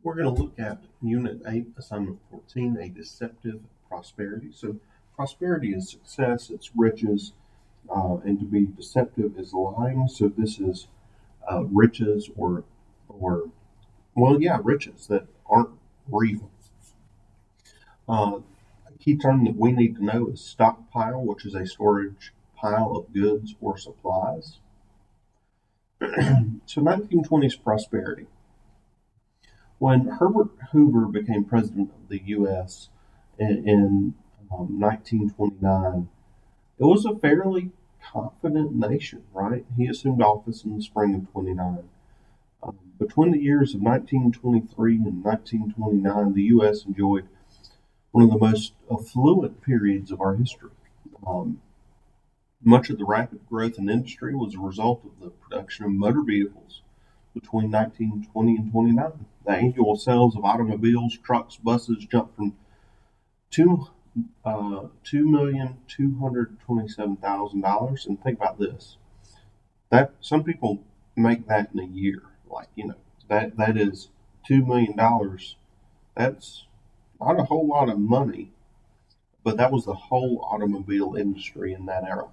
We're going to look at Unit 8, Assignment 14, a deceptive prosperity. So, prosperity is success, it's riches, and to be deceptive is lying. So, this is riches riches that aren't real. A key term that we need to know is stockpile, which is a storage pile of goods or supplies. So, 1920s prosperity. When Herbert Hoover became president of the U.S. in 1929, it was a fairly confident nation, right? He assumed office in the spring of 29. Between the years of 1923 and 1929, the U.S. enjoyed one of the most affluent periods of our history. Um, Much of the rapid growth in industry was a result of the production of motor vehicles between 1920 and 29. The annual sales of automobiles, trucks, buses jumped from two 2,227,000 dollars. And think about this: that some people make that in a year. That is $2 million. That's not a whole lot of money, but that was the whole automobile industry in that era.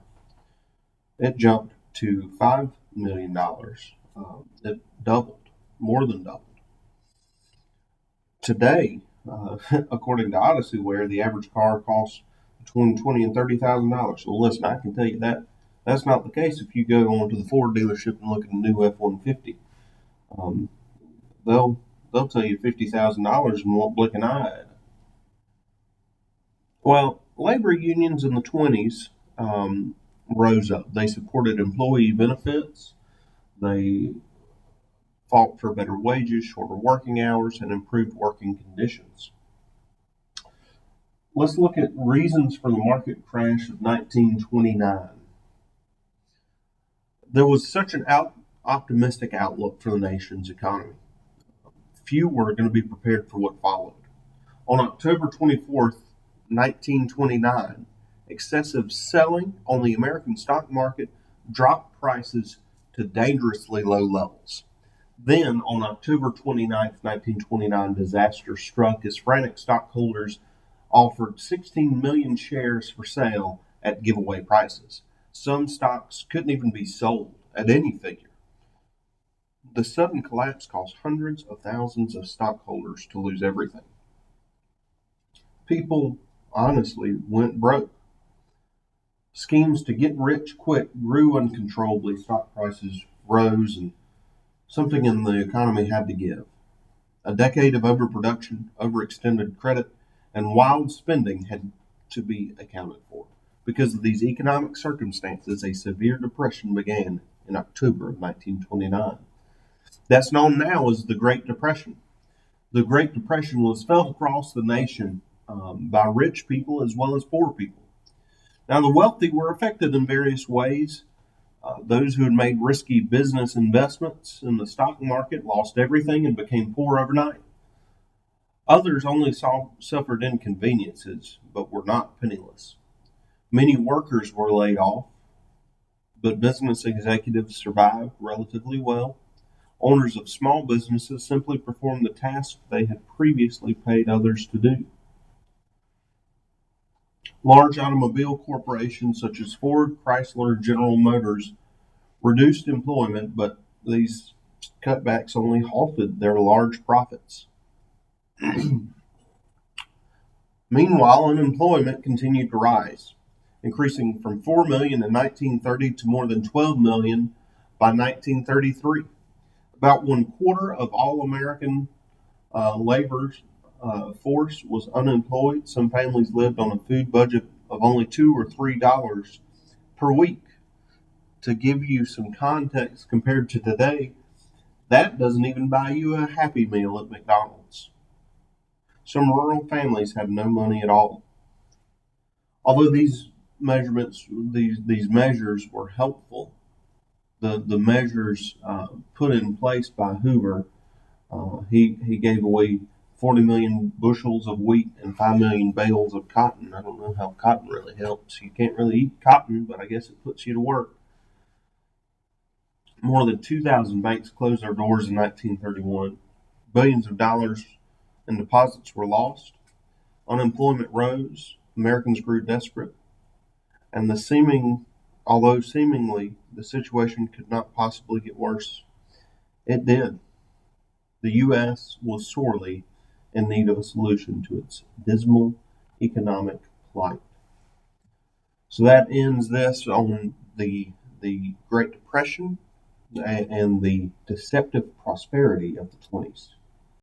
It jumped to $5 million. It doubled, more than doubled. Today, according to Odyssey, the average car costs between $20,000 and $30,000. Well, listen, I can tell you that that's not the case if you go on to the Ford dealership and look at a new F-150. Um, they'll tell you $50,000 and won't blink an eye at it. Well, labor unions in the 20s rose up. They supported employee benefits. They fought for better wages, shorter working hours, and improved working conditions. Let's look at reasons for the market crash of 1929. There was such an optimistic outlook for the nation's economy. Few were going to be prepared for what followed. On October 24th, 1929, excessive selling on the American stock market dropped prices to dangerously low levels. Then, on October 29th, 1929, disaster struck as frantic stockholders offered 16 million shares for sale at giveaway prices. Some stocks couldn't even be sold at any figure. The sudden collapse caused hundreds of thousands of stockholders to lose everything. People honestly went broke. Schemes to get rich quick grew uncontrollably. Stock prices rose, and something in the economy had to give. A decade of overproduction, overextended credit, and wild spending had to be accounted for. Because of these economic circumstances, a severe depression began in October of 1929. That's known now as the Great Depression. The Great Depression was felt across the nation by rich people as well as poor people. Now, the wealthy were affected in various ways. Those who had made risky business investments in the stock market lost everything and became poor overnight. Others only suffered inconveniences, but were not penniless. Many workers were laid off, but business executives survived relatively well. Owners of small businesses simply performed the tasks they had previously paid others to do. Large automobile corporations such as Ford, Chrysler, General Motors reduced employment, but these cutbacks only halted their large profits. Meanwhile, unemployment continued to rise, increasing from 4 million in 1930 to more than 12 million by 1933. About one quarter of all American labor force was unemployed. Some families lived on a food budget of only $2 or $3 per week. To give you some context compared to today, that doesn't even buy you a Happy Meal at McDonald's. Some rural families have no money at all. Although these measures were helpful, the measures put in place by Hoover, he gave away 40 million bushels of wheat and 5 million bales of cotton. I don't know how cotton really helps. You can't really eat cotton, but I guess it puts you to work. More than 2,000 banks closed their doors in 1931. Billions of dollars in deposits were lost. Unemployment rose. Americans grew desperate. And although seemingly the situation could not possibly get worse, it did. The U.S. was sorely in need of a solution to its dismal economic plight. So that ends this on the Great Depression and the deceptive prosperity of the 20s.